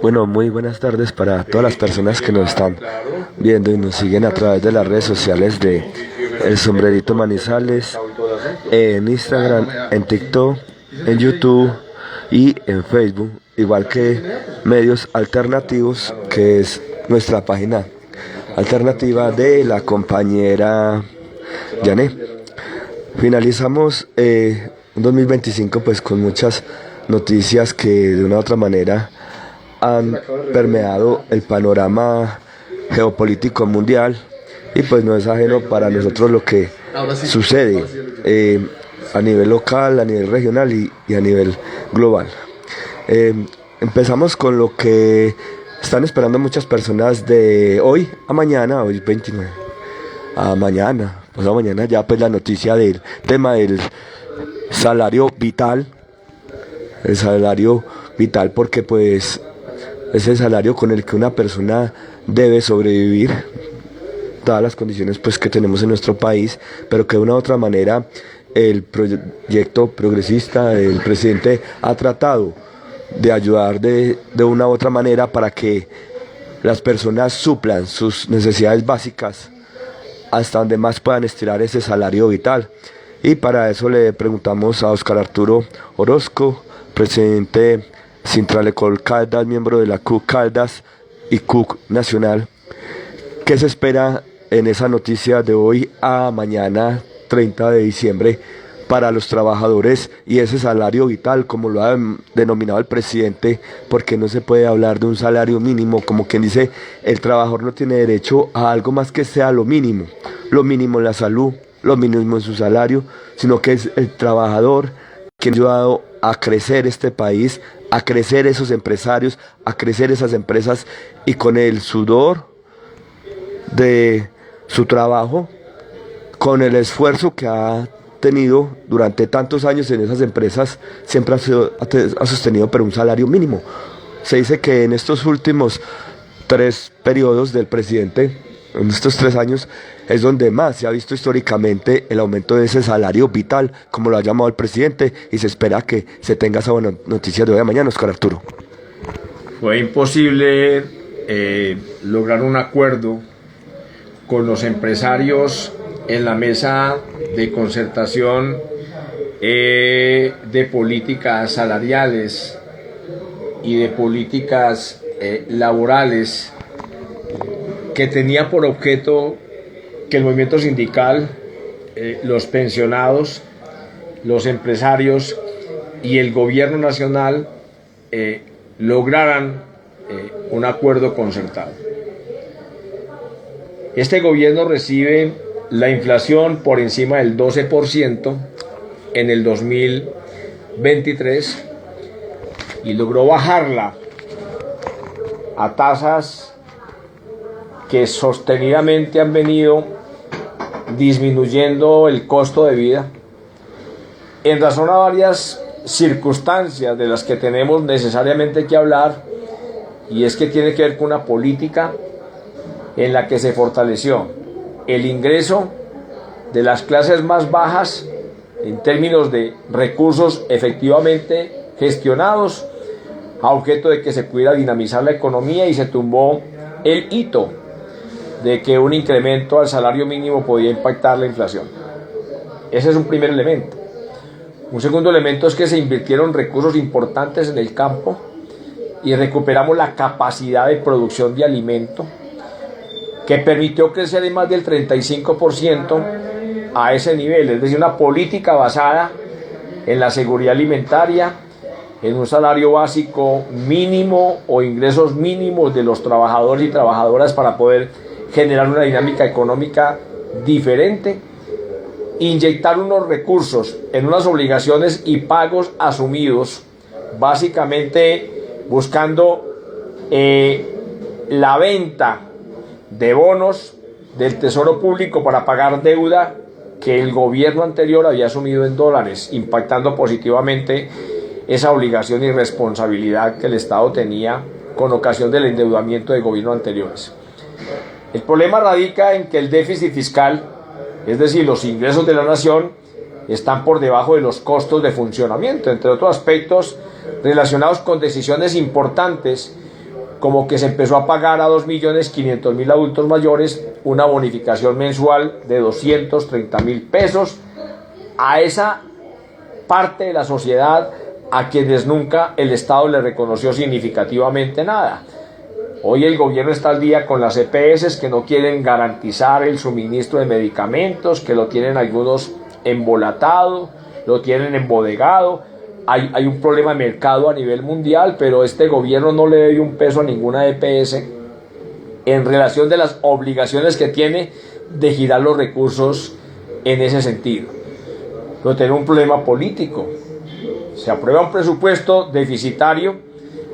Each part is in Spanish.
Bueno, muy buenas tardes para todas las personas que nos están viendo y nos siguen a través de las redes sociales de El Sombrerito Manizales, en Instagram, en TikTok, en YouTube y en Facebook, igual que medios alternativos, que es nuestra página alternativa de la compañera Yané. Finalizamos un 2025 pues con muchas noticias que de una u otra manera han permeado el panorama geopolítico mundial, y pues no es ajeno para nosotros lo que sucede a nivel local, a nivel regional y a nivel global. Empezamos con lo que están esperando muchas personas de hoy a mañana, hoy 29, a mañana, pues a mañana ya pues la noticia del tema del salario vital, el salario vital, porque pues es el salario con el que una persona debe sobrevivir, dadas las condiciones pues que tenemos en nuestro país, pero que de una u otra manera el proyecto progresista del presidente ha tratado de ayudar de una u otra manera para que las personas suplan sus necesidades básicas hasta donde más puedan estirar ese salario vital. Y para eso le preguntamos a Óscar Arturo Orozco, presidente Sintralecol Caldas, miembro de la CUC Caldas y CUC Nacional, ¿qué se espera en esa noticia de hoy a mañana 30 de diciembre para los trabajadores y ese salario vital, como lo ha denominado el presidente? Porque no se puede hablar de un salario mínimo, como quien dice, el trabajador no tiene derecho a algo más que sea lo mínimo en la salud, lo mínimo en su salario, sino que es el trabajador quien ha ayudado a crecer este país, a crecer esos empresarios, a crecer esas empresas, y con el sudor de su trabajo, con el esfuerzo que ha tenido durante tantos años en esas empresas, siempre ha sostenido pero un salario mínimo. Se dice que en estos últimos 3 periodos del presidente, en estos 3 años, es donde más se ha visto históricamente el aumento de ese salario vital, como lo ha llamado el presidente, y se espera que se tenga esa buena noticia de hoy a mañana. Óscar Arturo. Fue imposible lograr un acuerdo con los empresarios en la mesa de concertación de políticas salariales y de políticas laborales, que tenía por objeto que el movimiento sindical, los pensionados, los empresarios y el gobierno nacional lograran un acuerdo concertado. Este gobierno recibe la inflación por encima del 12% en el 2023 y logró bajarla a tasas que sostenidamente han venido disminuyendo el costo de vida en razón a varias circunstancias de las que tenemos necesariamente que hablar, y es que tiene que ver con una política en la que se fortaleció el ingreso de las clases más bajas en términos de recursos efectivamente gestionados, a objeto de que se pudiera dinamizar la economía, y se tumbó el hito de que un incremento al salario mínimo podía impactar la inflación. Ese es un primer elemento. Un segundo elemento es que se invirtieron recursos importantes en el campo y recuperamos la capacidad de producción de alimento, que permitió crecer en más del 35% a ese nivel. Es decir, una política basada en la seguridad alimentaria, en un salario básico mínimo o ingresos mínimos de los trabajadores y trabajadoras para poder generar una dinámica económica diferente, inyectar unos recursos en unas obligaciones y pagos asumidos, básicamente buscando la venta de bonos del Tesoro Público para pagar deuda que el gobierno anterior había asumido en dólares, impactando positivamente esa obligación y responsabilidad que el Estado tenía con ocasión del endeudamiento de gobiernos anteriores. El problema radica en que el déficit fiscal, es decir, los ingresos de la nación, están por debajo de los costos de funcionamiento, entre otros aspectos, relacionados con decisiones importantes, como que se empezó a pagar a 2.500.000 adultos mayores una bonificación mensual de 230.000 pesos a esa parte de la sociedad a quienes nunca el Estado le reconoció significativamente nada. Hoy el gobierno está al día con las EPS que no quieren garantizar el suministro de medicamentos, que lo tienen algunos embolatado, lo tienen embodegado. Hay un problema de mercado a nivel mundial, pero este gobierno no le debe un peso a ninguna EPS en relación de las obligaciones que tiene de girar los recursos en ese sentido. Pero tiene un problema político. Se aprueba un presupuesto deficitario.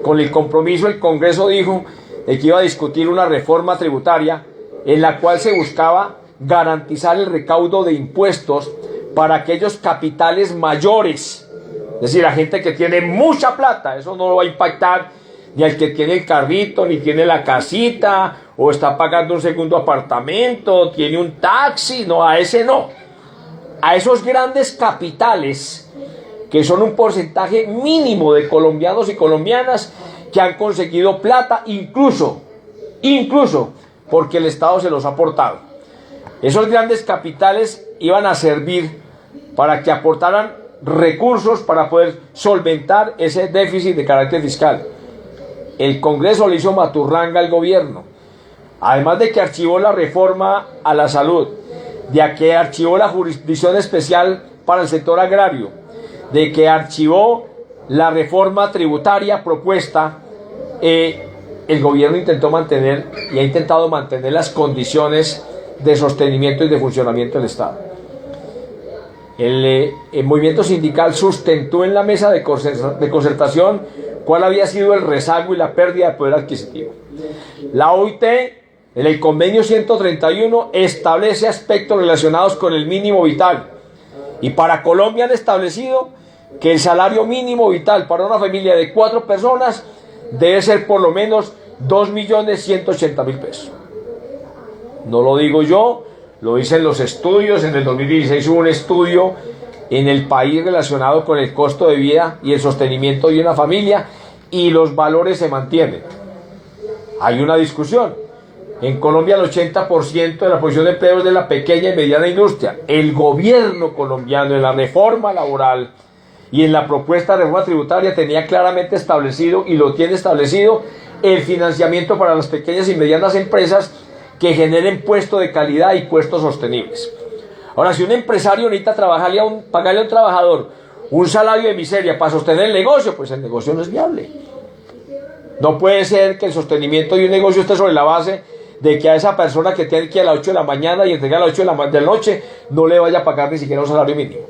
Con el compromiso el Congreso dijo de que iba a discutir una reforma tributaria en la cual se buscaba garantizar el recaudo de impuestos para aquellos capitales mayores. Es decir, la gente que tiene mucha plata, eso no lo va a impactar ni al que tiene el carrito, ni tiene la casita, o está pagando un segundo apartamento, tiene un taxi, no, a ese no. A esos grandes capitales, que son un porcentaje mínimo de colombianos y colombianas que han conseguido plata, incluso porque el Estado se los ha aportado. Esos grandes capitales iban a servir para que aportaran recursos para poder solventar ese déficit de carácter fiscal. El Congreso le hizo maturranga al gobierno, además de que archivó la reforma a la salud, de que archivó la jurisdicción especial para el sector agrario, de que archivó la reforma tributaria propuesta. El gobierno intentó mantener y ha intentado mantener las condiciones de sostenimiento y de funcionamiento del Estado. El movimiento sindical sustentó en la mesa de concertación cuál había sido el rezago y la pérdida de poder adquisitivo. La OIT, en el convenio 131, establece aspectos relacionados con el mínimo vital, y para Colombia han establecido que el salario mínimo vital para una familia de 4 personas debe ser por lo menos 2.180.000 pesos. No lo digo yo, lo dicen los estudios. En el 2016 hubo un estudio en el país relacionado con el costo de vida y el sostenimiento de una familia, y los valores se mantienen. Hay una discusión. En Colombia el 80% de la posición de empleo es de la pequeña y mediana industria. El gobierno colombiano en la reforma laboral y en la propuesta de reforma tributaria tenía claramente establecido, y lo tiene establecido, el financiamiento para las pequeñas y medianas empresas que generen puestos de calidad y puestos sostenibles. Ahora, si un empresario necesita pagarle a un trabajador un salario de miseria para sostener el negocio, pues el negocio no es viable. No puede ser que el sostenimiento de un negocio esté sobre la base de que a esa persona que tiene que ir a las 8 de la mañana y entregar a las 8 de la noche no le vaya a pagar ni siquiera un salario mínimo.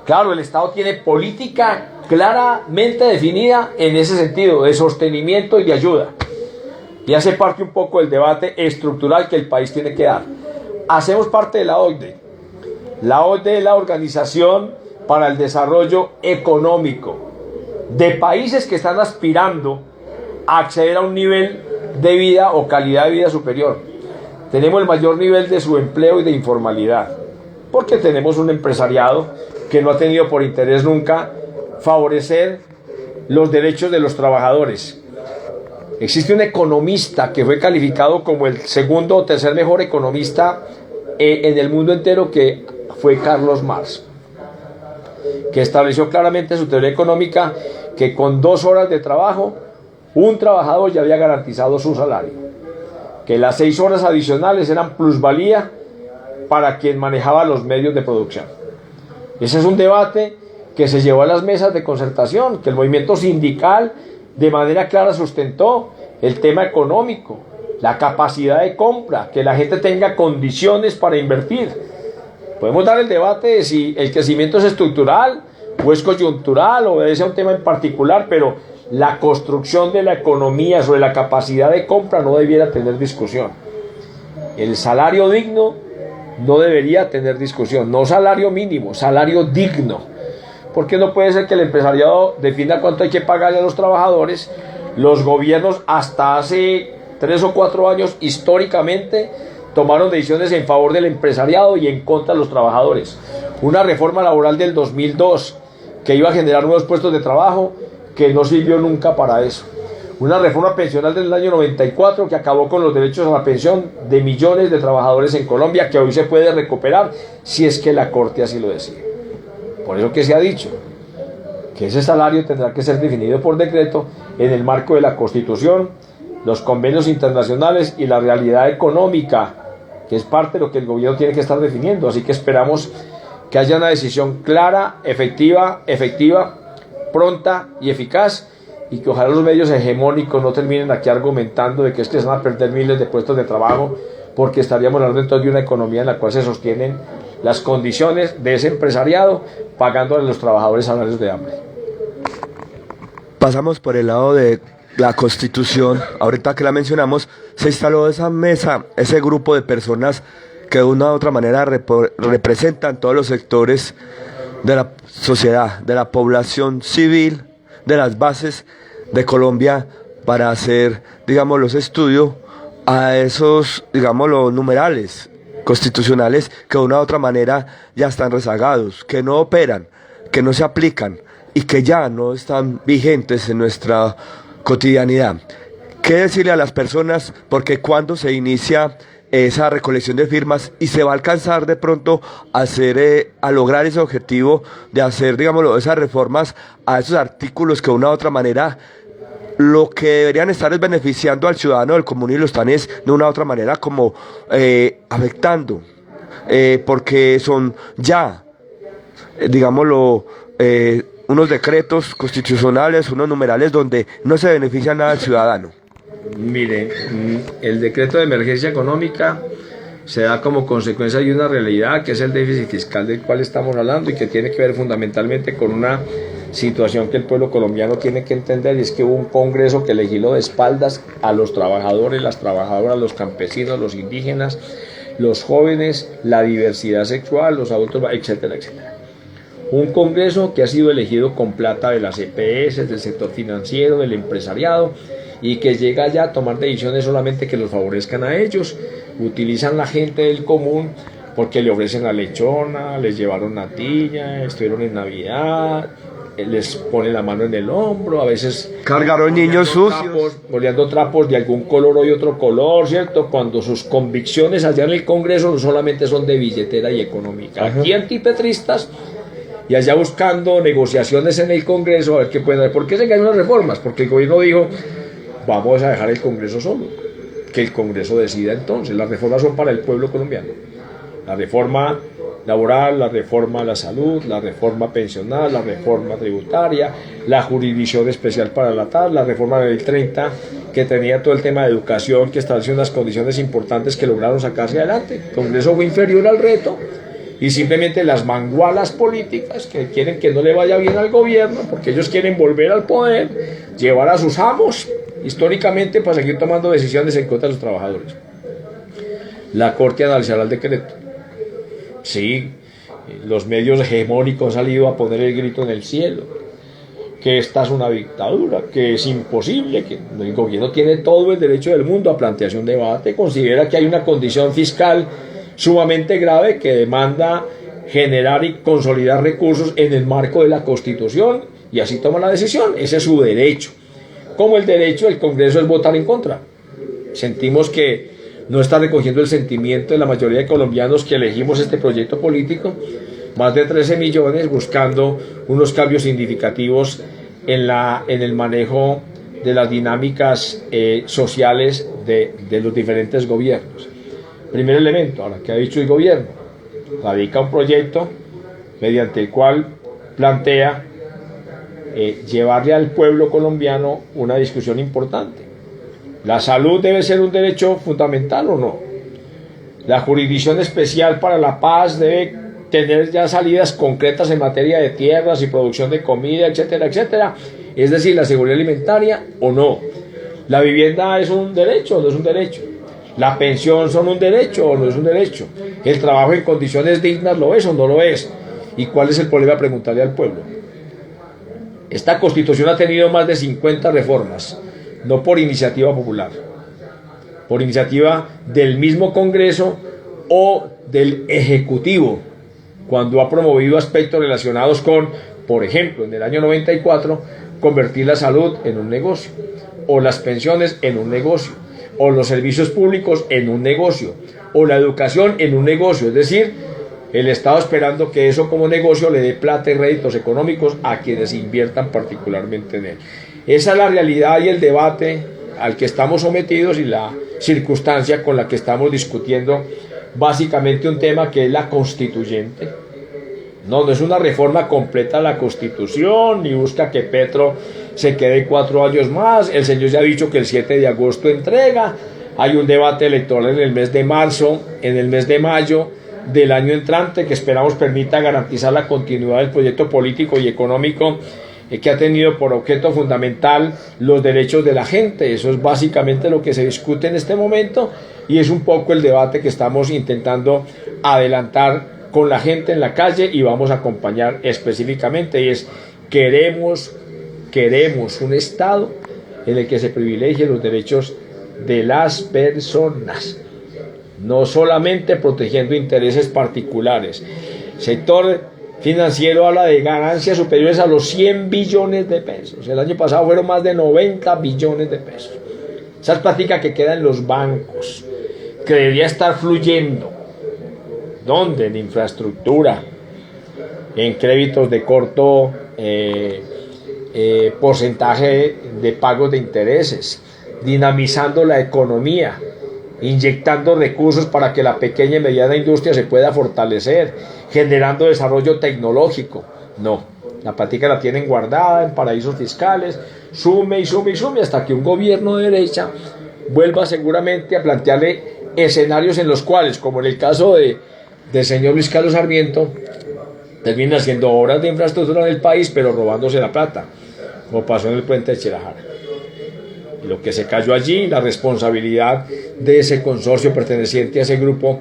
Claro, el Estado tiene política claramente definida en ese sentido, de sostenimiento y de ayuda. Y hace parte un poco del debate estructural que el país tiene que dar. Hacemos parte de la OCDE. La OCDE es la Organización para el Desarrollo Económico de países que están aspirando a acceder a un nivel de vida o calidad de vida superior. Tenemos el mayor nivel de subempleo y de informalidad, porque tenemos un empresariado que no ha tenido por interés nunca favorecer los derechos de los trabajadores. Existe un economista que fue calificado como el segundo o tercer mejor economista en el mundo entero, que fue Carlos Marx, que estableció claramente su teoría económica que con 2 horas de trabajo un trabajador ya había garantizado su salario, que las 6 horas adicionales eran plusvalía para quien manejaba los medios de producción. Ese es un debate que se llevó a las mesas de concertación, que el movimiento sindical de manera clara sustentó el tema económico, la capacidad de compra, que la gente tenga condiciones para invertir. Podemos dar el debate de si el crecimiento es estructural o es coyuntural, o obedece a un tema en particular, pero la construcción de la economía sobre la capacidad de compra no debiera tener discusión. El salario digno no debería tener discusión, no salario mínimo, salario digno. Porque no puede ser que el empresariado defina cuánto hay que pagarle a los trabajadores. Los gobiernos hasta hace 3 o 4 años históricamente tomaron decisiones en favor del empresariado y en contra de los trabajadores. Una reforma laboral del 2002 que iba a generar nuevos puestos de trabajo, que no sirvió nunca para eso. Una reforma pensional del año 94 que acabó con los derechos a la pensión de millones de trabajadores en Colombia, que hoy se puede recuperar si es que la Corte así lo decide. Por eso que se ha dicho que ese salario tendrá que ser definido por decreto en el marco de la Constitución, los convenios internacionales y la realidad económica, que es parte de lo que el gobierno tiene que estar definiendo. Así que esperamos que haya una decisión clara, efectiva, pronta y eficaz, y que ojalá los medios hegemónicos no terminen aquí argumentando de que es que se van a perder miles de puestos de trabajo, porque estaríamos hablando entonces de una economía en la cual se sostienen las condiciones de ese empresariado pagando a los trabajadores salarios de hambre. Pasamos por el lado de la Constitución. Ahorita que la mencionamos, se instaló esa mesa, ese grupo de personas que de una u otra manera representan todos los sectores de la sociedad, de la población civil, de las bases de Colombia, para hacer, digamos, los estudios a esos, digamos, los numerales constitucionales que de una u otra manera ya están rezagados, que no operan, que no se aplican y que ya no están vigentes en nuestra cotidianidad. ¿Qué decirle a las personas? Porque cuando se inicia esa recolección de firmas y se va a alcanzar de pronto a lograr ese objetivo de hacer, digámoslo, esas reformas a esos artículos que de una u otra manera lo que deberían estar es beneficiando al ciudadano del común y lo están es de una u otra manera como afectando, porque son ya, digámoslo, unos decretos constitucionales, unos numerales donde no se beneficia nada al ciudadano? Mire, el decreto de emergencia económica se da como consecuencia de una realidad que es el déficit fiscal del cual estamos hablando y que tiene que ver fundamentalmente con una situación que el pueblo colombiano tiene que entender, y es que hubo un Congreso que legisló de espaldas a los trabajadores, las trabajadoras, los campesinos, los indígenas, los jóvenes, la diversidad sexual, los adultos, etcétera, etcétera. Un Congreso que ha sido elegido con plata de las EPS, del sector financiero, del empresariado, y que llega ya a tomar decisiones solamente que los favorezcan a ellos. Utilizan la gente del común porque le ofrecen la lechona, les llevaron natilla, estuvieron en Navidad, les ponen la mano en el hombro, a veces cargaron niños sucios, boleando trapos de algún color o de otro color, ¿cierto? Cuando sus convicciones allá en el Congreso no solamente son de billetera y económica. Aquí antipetristas y allá buscando negociaciones en el Congreso a ver qué pueden hacer. ¿Por qué se caen las reformas? Porque el gobierno dijo: vamos a dejar el Congreso solo, que el Congreso decida entonces. Las reformas son para el pueblo colombiano. La reforma laboral, la reforma a la salud, la reforma pensional, la reforma tributaria, la jurisdicción especial para la TAS, la reforma de la ley 30, que tenía todo el tema de educación, que estableció unas condiciones importantes que lograron sacarse adelante. El Congreso fue inferior al reto, y simplemente las mangualas políticas que quieren que no le vaya bien al gobierno, porque ellos quieren volver al poder, llevar a sus amos históricamente para seguir tomando decisiones en contra de los trabajadores. La Corte analizará el decreto. Sí, los medios hegemónicos han salido a poner el grito en el cielo, que esta es una dictadura, que es imposible, que el gobierno tiene todo el derecho del mundo a plantearse un debate, considera que hay una condición fiscal sumamente grave que demanda generar y consolidar recursos en el marco de la Constitución, y así toma la decisión. Ese es su derecho. Como el derecho del Congreso es votar en contra. Sentimos que no está recogiendo el sentimiento de la mayoría de colombianos que elegimos este proyecto político, más de 13 millones buscando unos cambios significativos en el manejo de las dinámicas sociales de los diferentes gobiernos. Primer elemento, ahora, ¿qué ha dicho el gobierno? Radica un proyecto mediante el cual plantea llevarle al pueblo colombiano una discusión importante. ¿La salud debe ser un derecho fundamental o no? ¿La jurisdicción especial para la paz debe tener ya salidas concretas en materia de tierras y producción de comida, etcétera, etcétera? Es decir, ¿la seguridad alimentaria o no? ¿La vivienda es un derecho o no es un derecho? ¿La pensión son un derecho o no es un derecho? ¿El trabajo en condiciones dignas lo es o no lo es? ¿Y cuál es el problema? Preguntarle al pueblo. Esta Constitución ha tenido más de 50 reformas, no por iniciativa popular, por iniciativa del mismo Congreso o del Ejecutivo, cuando ha promovido aspectos relacionados con, por ejemplo, en el año 94, convertir la salud en un negocio, o las pensiones en un negocio, o los servicios públicos en un negocio, o la educación en un negocio. Es decir, el Estado esperando que eso como negocio le dé plata y réditos económicos a quienes inviertan particularmente en él. Esa es la realidad y el debate al que estamos sometidos y la circunstancia con la que estamos discutiendo básicamente un tema que es la constituyente. No es una reforma completa a la Constitución, ni busca que Petro se quede 4 años más. El señor ya ha dicho que el 7 de agosto entrega. Hay un debate electoral en el mes de marzo, en el mes de mayo del año entrante, que esperamos permita garantizar la continuidad del proyecto político y económico que ha tenido por objeto fundamental los derechos de la gente. Eso es básicamente lo que se discute en este momento y es un poco el debate que estamos intentando adelantar con la gente en la calle y vamos a acompañar específicamente, y es queremos un Estado en el que se privilegien los derechos de las personas, no solamente protegiendo intereses particulares. Sector financiero habla de ganancias superiores a los 100 billones de pesos. El año pasado fueron más de 90 billones de pesos. Esa es plática que queda en los bancos, que debería estar fluyendo. ¿Dónde? En infraestructura, en créditos de corto porcentaje de pagos de intereses, dinamizando la economía, inyectando recursos para que la pequeña y mediana industria se pueda fortalecer, generando desarrollo tecnológico. No, la plática la tienen guardada en paraísos fiscales, sume y sume y sume hasta que un gobierno de derecha vuelva seguramente a plantearle escenarios en los cuales, como en el caso del señor Luis Carlos Sarmiento, termina haciendo obras de infraestructura en el país, pero robándose la plata, como pasó en el puente de Chirajara. Y lo que se cayó allí, la responsabilidad de ese consorcio perteneciente a ese grupo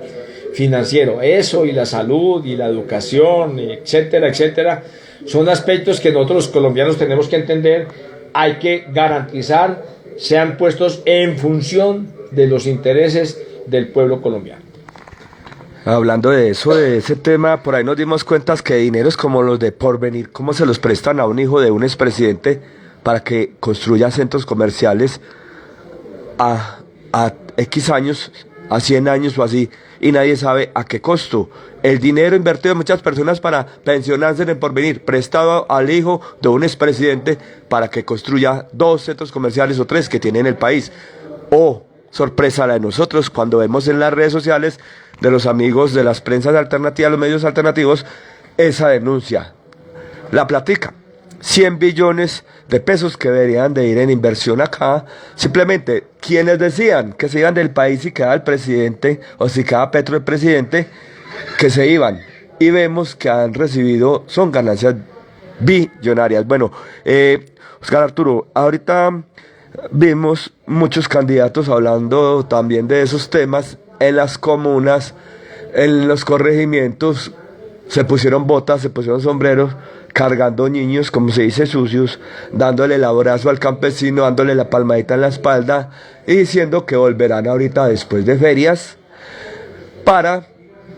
financiero, eso y la salud y la educación, etcétera, etcétera, son aspectos que nosotros los colombianos tenemos que entender, hay que garantizar, sean puestos en función de los intereses del pueblo colombiano. Hablando de eso, de ese tema, por ahí nos dimos cuenta que dineros como los de Porvenir, cómo se los prestan a un hijo de un expresidente para que construya centros comerciales a X años, a 100 años o así, y nadie sabe a qué costo. El dinero invertido de muchas personas para pensionarse en el Porvenir, prestado al hijo de un expresidente para que construya 2 centros comerciales o 3 que tiene en el país. Oh, sorpresa la de nosotros cuando vemos en las redes sociales de los amigos de las prensas alternativas, los medios alternativos, esa denuncia. La platica. 100 billones de pesos que deberían de ir en inversión acá. Simplemente, quienes decían que se iban del país si quedaba el presidente, o si quedaba Petro el presidente, que se iban. Y vemos que han recibido, son ganancias billonarias. Bueno, Oscar Arturo, ahorita vimos muchos candidatos hablando también de esos temas en las comunas, en los corregimientos, se pusieron botas, se pusieron sombreros, cargando niños, como se dice, sucios, dándole el abrazo al campesino, dándole la palmadita en la espalda y diciendo que volverán ahorita después de ferias para,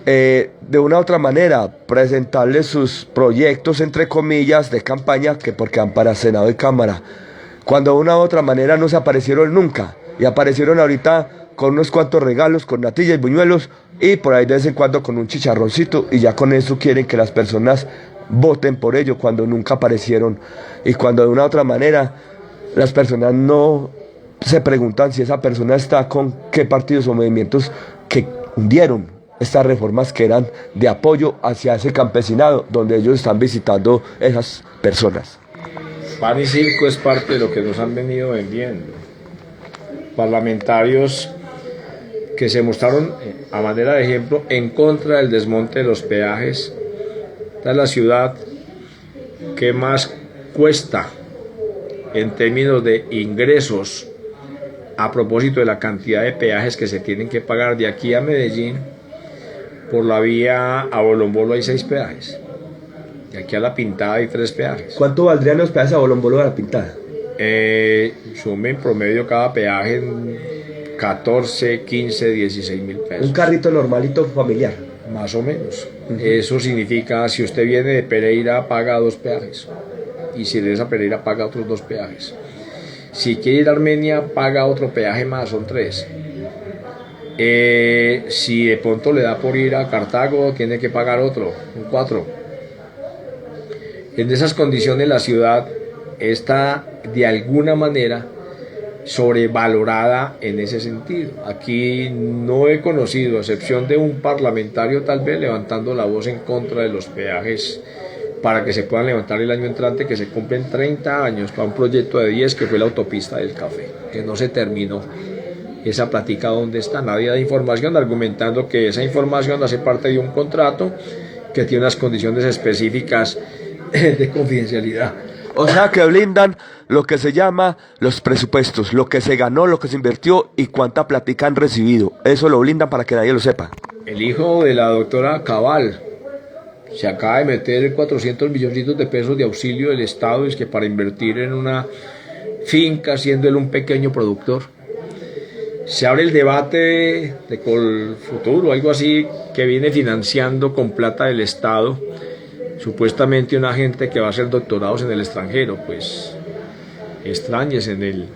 de una u otra manera, presentarles sus proyectos, entre comillas, de campaña, que porque van para Senado y Cámara, cuando de una u otra manera no se aparecieron nunca, y aparecieron ahorita con unos cuantos regalos, con natillas y buñuelos, y por ahí de vez en cuando con un chicharroncito, y ya con eso quieren que las personas voten por ello, cuando nunca aparecieron, y cuando de una u otra manera las personas no se preguntan si esa persona está con qué partidos o movimientos que hundieron estas reformas que eran de apoyo hacia ese campesinado, donde ellos están visitando esas personas. Pan y circo es parte de lo que nos han venido vendiendo. Parlamentarios que se mostraron a manera de ejemplo en contra del desmonte de los peajes. Esta es la ciudad que más cuesta en términos de ingresos a propósito de la cantidad de peajes que se tienen que pagar. De aquí a Medellín, por la vía a Bolombolo hay 6 peajes. De aquí a La Pintada hay 3 peajes. ¿Cuánto valdrían los peajes a Bolombolo de La Pintada? Sume en promedio cada peaje en 14, 15, 16 mil pesos. Un carrito normalito familiar. Más o menos. Eso significa, si usted viene de Pereira, paga 2 peajes. y Ciudadela Pereira paga otros 2 peajes. Si quiere ir a Armenia, paga otro peaje más, son 3. Si de pronto le da por ir a Cartago, tiene que pagar otro, un 4. En esas condiciones la ciudad está de alguna manera sobrevalorada en ese sentido. Aquí no he conocido, a excepción de un parlamentario tal vez, levantando la voz en contra de los peajes para que se puedan levantar el año entrante, que se cumplen 30 años para un proyecto de 10 que fue la autopista del café, que no se terminó. Esa plática, ¿dónde está? Nadie da información, argumentando que esa información hace parte de un contrato que tiene unas condiciones específicas de confidencialidad. O sea que blindan lo que se llama los presupuestos, lo que se ganó, lo que se invirtió y cuánta plática han recibido. Eso lo blindan para que nadie lo sepa. El hijo de la doctora Cabal se acaba de meter 400 milloncitos de pesos de auxilio del Estado, es que para invertir en una finca, siendo él un pequeño productor. Se abre el debate de Colfuturo, algo así, que viene financiando con plata del Estado supuestamente una gente que va a hacer doctorados en el extranjero. Pues extrañes, el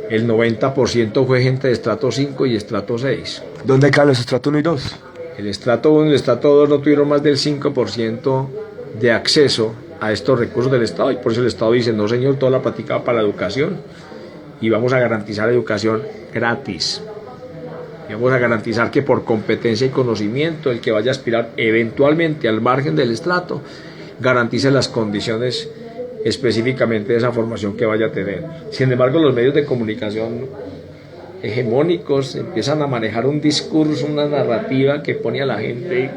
90% fue gente de estrato 5 y estrato 6. ¿Dónde caen los estratos 1 y 2? El estrato 1 y el estrato 2 no tuvieron más del 5% de acceso a estos recursos del Estado, y por eso el Estado dice: no señor, toda la plática va para la educación y vamos a garantizar educación gratis. Y vamos a garantizar que por competencia y conocimiento el que vaya a aspirar eventualmente al margen del estrato garantice las condiciones específicamente de esa formación que vaya a tener. Sin embargo, los medios de comunicación hegemónicos empiezan a manejar un discurso, una narrativa que pone a la gente: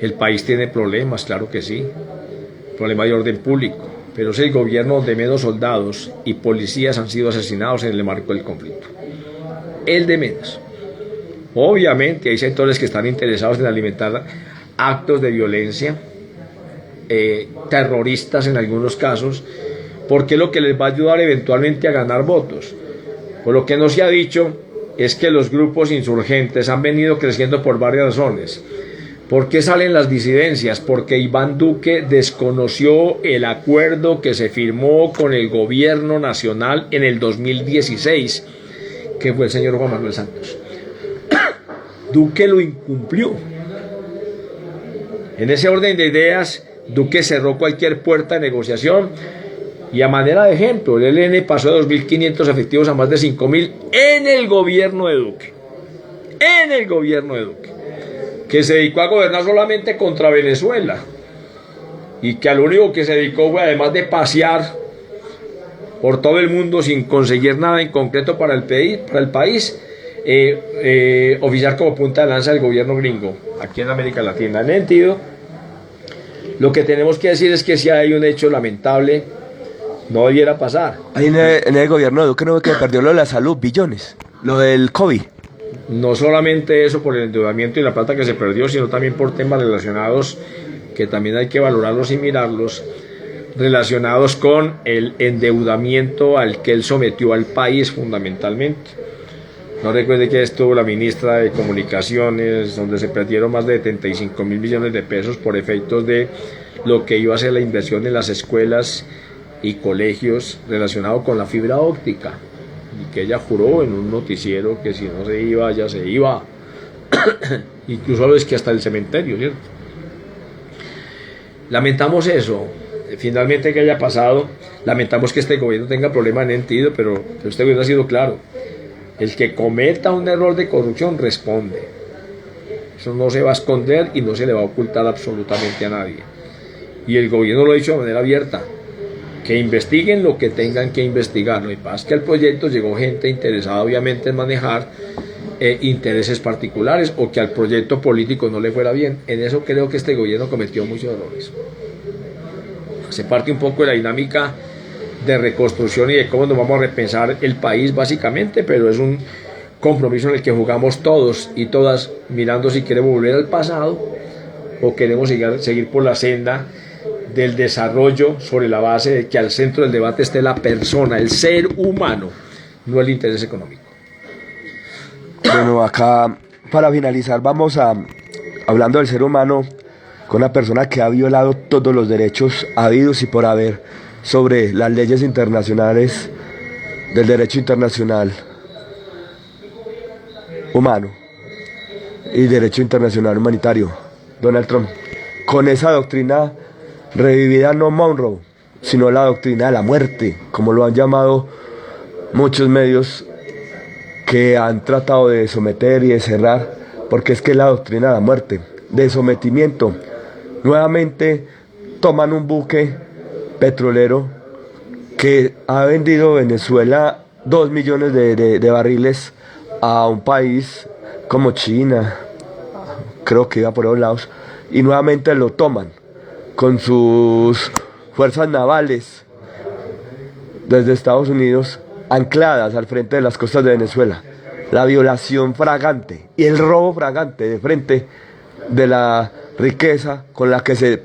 el país tiene problemas, claro que sí, problema de orden público, pero es el gobierno donde menos soldados y policías han sido asesinados en el marco del conflicto. El de menos. Obviamente hay sectores que están interesados en alimentar actos de violencia, terroristas en algunos casos, porque es lo que les va a ayudar eventualmente a ganar votos. Por lo que no se ha dicho es que los grupos insurgentes han venido creciendo por varias razones. ¿Por qué salen las disidencias? Porque Iván Duque desconoció el acuerdo que se firmó con el gobierno nacional en el 2016, que fue el señor Juan Manuel Santos. Duque lo incumplió. En ese orden de ideas, Duque cerró cualquier puerta de negociación, y a manera de ejemplo, el ELN pasó de 2.500 efectivos a más de 5.000 en el gobierno de Duque. En el gobierno de Duque, que se dedicó a gobernar solamente contra Venezuela, y que a lo único que se dedicó fue, además de pasear por todo el mundo sin conseguir nada en concreto para el país, oficiar como punta de lanza del gobierno gringo aquí en América Latina. En ese sentido, lo que tenemos que decir es que si hay un hecho lamentable, no debiera pasar. Ahí en el gobierno de Duque no ve que perdió lo de la salud, billones, lo del COVID. No solamente eso por el endeudamiento y la plata que se perdió, sino también por temas relacionados, que también hay que valorarlos y mirarlos, relacionados con el endeudamiento al que él sometió al país fundamentalmente. No recuerde que estuvo la ministra de Comunicaciones, donde se perdieron más de 75.000 millones de pesos por efectos de lo que iba a ser la inversión en las escuelas y colegios relacionado con la fibra óptica, y que ella juró en un noticiero que si no se iba, ya se iba. Incluso es que hasta el cementerio, ¿cierto? Lamentamos eso, finalmente que haya pasado. Lamentamos que este gobierno tenga problemas en ese sentido, pero este gobierno ha sido claro: el que cometa un error de corrupción responde. Eso no se va a esconder y no se le va a ocultar absolutamente a nadie. Y el gobierno lo ha dicho de manera abierta: que investiguen lo que tengan que investigar. Lo que pasa es que al proyecto llegó gente interesada obviamente en manejar intereses particulares, o que al proyecto político no le fuera bien. En eso creo que este gobierno cometió muchos errores. Se parte un poco de la dinámica de reconstrucción y de cómo nos vamos a repensar el país básicamente, pero es un compromiso en el que jugamos todos y todas, mirando si queremos volver al pasado o queremos seguir por la senda del desarrollo, sobre la base de que al centro del debate esté la persona, el ser humano, no el interés económico. Bueno, acá para finalizar vamos a, hablando del ser humano, con una persona que ha violado todos los derechos habidos y por haber sobre las leyes internacionales del derecho internacional humano y derecho internacional humanitario, Donald Trump, con esa doctrina revivida no Monroe, sino la doctrina de la muerte, como lo han llamado muchos medios que han tratado de someter y de cerrar, porque es que es la doctrina de la muerte, de sometimiento. Nuevamente toman un buque petrolero que ha vendido Venezuela 2 millones de barriles a un país como China, creo que iba por esos lados, y nuevamente lo toman con sus fuerzas navales desde Estados Unidos ancladas al frente de las costas de Venezuela. La violación fragante y el robo fragante de frente de la riqueza con la que se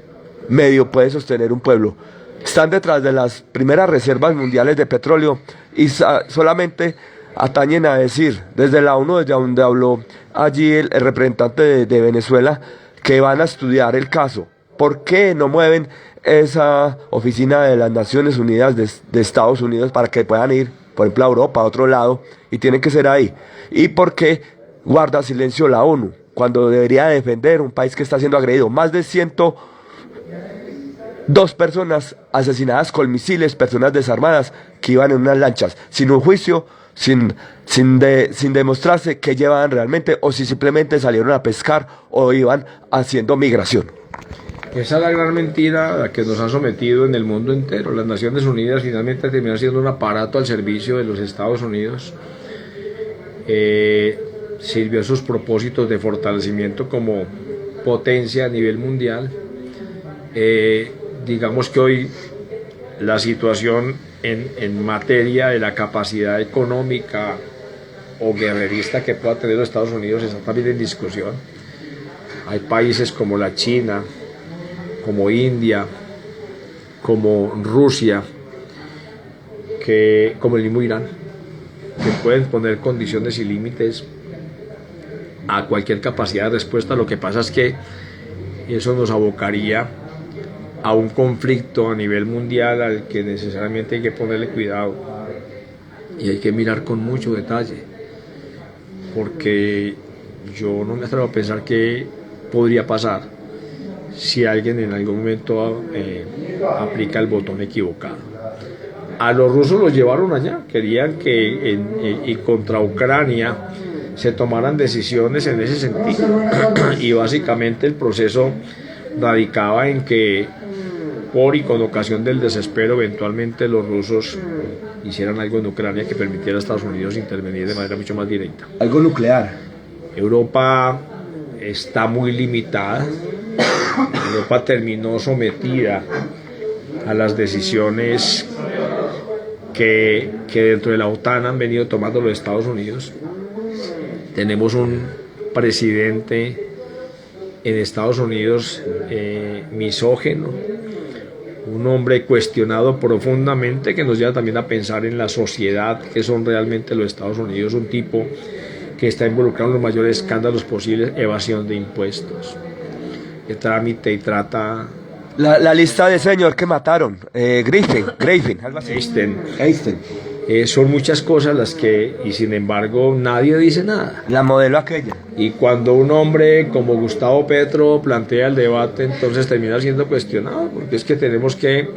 medio puede sostener un pueblo. Están detrás de las primeras reservas mundiales de petróleo y solamente atañen a decir, desde la ONU, desde donde habló allí el representante de Venezuela, que van a estudiar el caso. ¿Por qué no mueven esa oficina de las Naciones Unidas de Estados Unidos para que puedan ir, por ejemplo, a Europa, a otro lado, y tienen que ser ahí? ¿Y por qué guarda silencio la ONU cuando debería defender un país que está siendo agredido? Más de 102 personas asesinadas con misiles, personas desarmadas que iban en unas lanchas, sin un juicio, sin demostrarse qué llevaban realmente, o si simplemente salieron a pescar o iban haciendo migración. Esa es la gran mentira a la que nos han sometido en el mundo entero. Las Naciones Unidas finalmente terminaron siendo un aparato al servicio de los Estados Unidos. Sirvió a sus propósitos de fortalecimiento como potencia a nivel mundial. Digamos que hoy la situación en materia de la capacidad económica o guerrerista que pueda tener los Estados Unidos está también en discusión. Hay países como la China, como India, como Rusia, como el mismo Irán, que pueden poner condiciones y límites a cualquier capacidad de respuesta. Lo que pasa es que eso nos abocaría a un conflicto a nivel mundial al que necesariamente hay que ponerle cuidado y hay que mirar con mucho detalle, porque yo no me atrevo a pensar qué podría pasar si alguien en algún momento aplica el botón equivocado. A los rusos los llevaron allá, querían que y contra Ucrania se tomaran decisiones en ese sentido y básicamente el proceso radicaba en que por y con ocasión del desespero eventualmente los rusos hicieran algo en Ucrania que permitiera a Estados Unidos intervenir de manera mucho más directa. Algo nuclear. Europa está muy limitada. Europa terminó sometida a las decisiones que dentro de la OTAN han venido tomando los Estados Unidos. Tenemos un presidente en Estados Unidos misógino, un hombre cuestionado profundamente, que nos lleva también a pensar en la sociedad que son realmente los Estados Unidos, un tipo que está involucrado en los mayores escándalos posibles, evasión de impuestos, de trámite y trata. La lista de señor que mataron, Griffin, algo así. Einstein. Son muchas cosas las que, y sin embargo, nadie dice nada. La modelo aquella. Y cuando un hombre como Gustavo Petro plantea el debate, entonces termina siendo cuestionado, porque es que tenemos que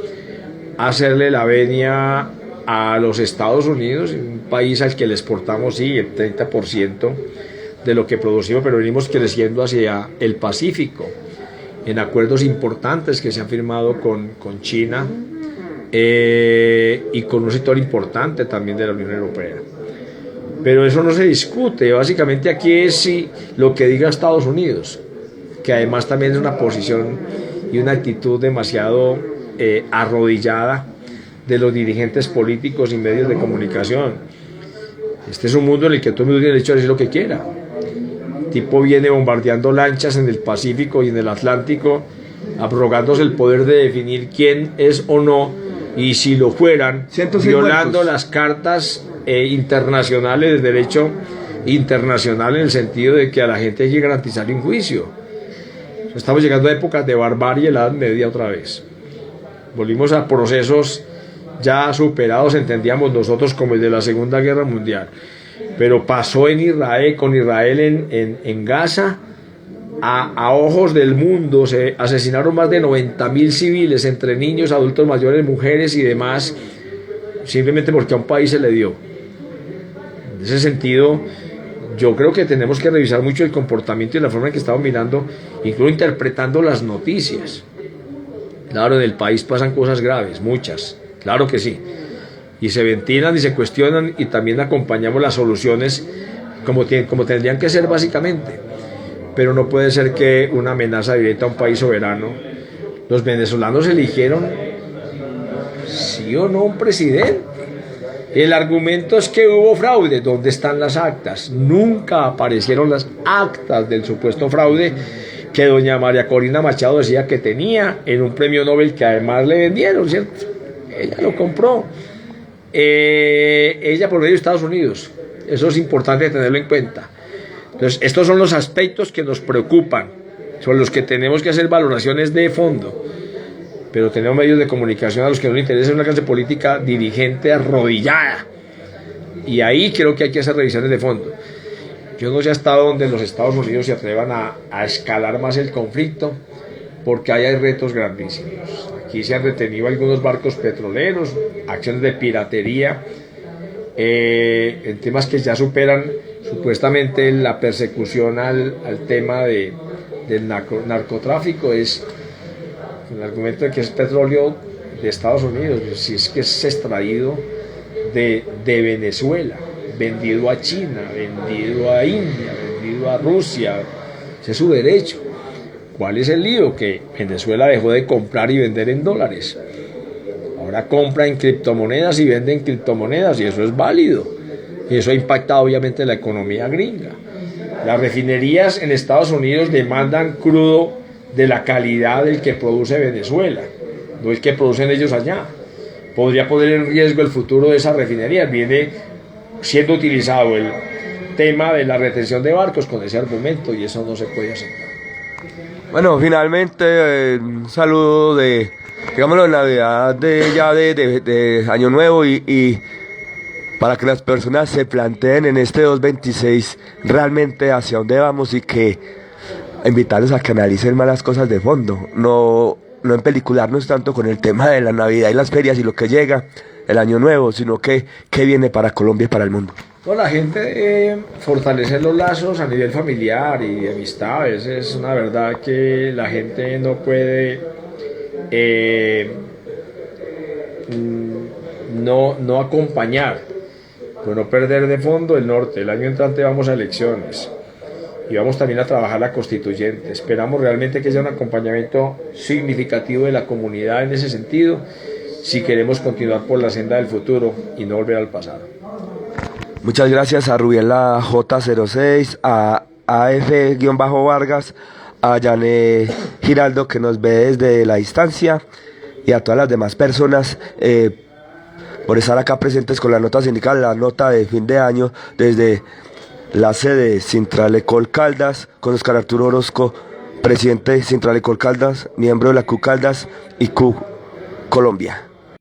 hacerle la venia a los Estados Unidos, un país al que le exportamos, sí, el 30% de lo que producimos, pero venimos creciendo hacia el Pacífico, en acuerdos importantes que se han firmado con China y con un sector importante también de la Unión Europea. Pero eso no se discute, básicamente aquí es sí, lo que diga Estados Unidos, que además también es una posición y una actitud demasiado arrodillada de los dirigentes políticos y medios de comunicación. Este es un mundo en el que todo el mundo tiene derecho a decir lo que quiera. El tipo viene bombardeando lanchas en el Pacífico y en el Atlántico, abrogándose el poder de definir quién es o no, y si lo fueran, violando las cartas internacionales del derecho internacional, en el sentido de que a la gente hay que garantizarle un juicio. Estamos llegando a épocas de barbarie, la Edad Media otra vez. Volvimos a procesos ya superados, entendíamos nosotros, como el de la Segunda Guerra Mundial. Pero pasó en Israel, con Israel en Gaza, a ojos del mundo. Se asesinaron más de 90.000 civiles, entre niños, adultos mayores, mujeres y demás, simplemente porque a un país se le dio. En ese sentido, yo creo que tenemos que revisar mucho el comportamiento y la forma en que estamos mirando, incluso interpretando las noticias. Claro, en el país pasan cosas graves, muchas, claro que sí, y se ventilan y se cuestionan, y también acompañamos las soluciones como tendrían que ser básicamente, pero no puede ser que una amenaza directa a un país soberano. Los venezolanos eligieron sí o no un presidente. El argumento es que hubo fraude. ¿Dónde están las actas? Nunca aparecieron las actas del supuesto fraude que doña María Corina Machado decía que tenía en un premio Nobel que además le vendieron, ¿cierto? Ella lo compró. Ella por medio de Estados Unidos. Eso es importante tenerlo en cuenta. Entonces, estos son los aspectos que nos preocupan, sobre los que tenemos que hacer valoraciones de fondo. Pero tenemos medios de comunicación a los que no les interesa una clase política dirigente arrodillada. Y ahí creo que hay que hacer revisiones de fondo. Yo no sé hasta dónde los Estados Unidos se atrevan a escalar más el conflicto, porque ahí hay retos grandísimos. Aquí se han retenido algunos barcos petroleros, acciones de piratería, en temas que ya superan supuestamente la persecución al tema del narcotráfico. Es el argumento de que es petróleo de Estados Unidos, si es que es extraído de Venezuela, vendido a China, vendido a India, vendido a Rusia, ese es su derecho. ¿Cuál es el lío? Que Venezuela dejó de comprar y vender en dólares, ahora compra en criptomonedas y vende en criptomonedas, y eso es válido, y eso ha impactado obviamente la economía gringa. Las refinerías en Estados Unidos demandan crudo de la calidad del que produce Venezuela, no el que producen ellos allá. Podría poner en riesgo el futuro de esas refinerías. Viene siendo utilizado el tema de la retención de barcos con ese argumento, y eso no se puede aceptar. Bueno, finalmente un saludo de, digámoslo, Navidad de Año Nuevo, y para que las personas se planteen en este 2026 realmente hacia dónde vamos, y que invitarlos a que analicen más las cosas de fondo, no empelicularnos tanto con el tema de la Navidad y las ferias y lo que llega, el Año Nuevo, sino que viene para Colombia y para el mundo. La gente fortalecer los lazos a nivel familiar y de amistades. Es una verdad que la gente no puede no acompañar, pero no perder de fondo el norte. El año entrante vamos a elecciones y vamos también a trabajar la constituyente. Esperamos realmente que haya un acompañamiento significativo de la comunidad en ese sentido, si queremos continuar por la senda del futuro y no volver al pasado. Muchas gracias a Rubiela J06, a AF-Vargas, a Yané Giraldo, que nos ve desde la distancia, y a todas las demás personas por estar acá presentes con la nota sindical, la nota de fin de año desde la sede de Sintralecol Caldas, con Oscar Arturo Orozco, presidente de Sintralecol Caldas, miembro de la Q Caldas y Q Colombia.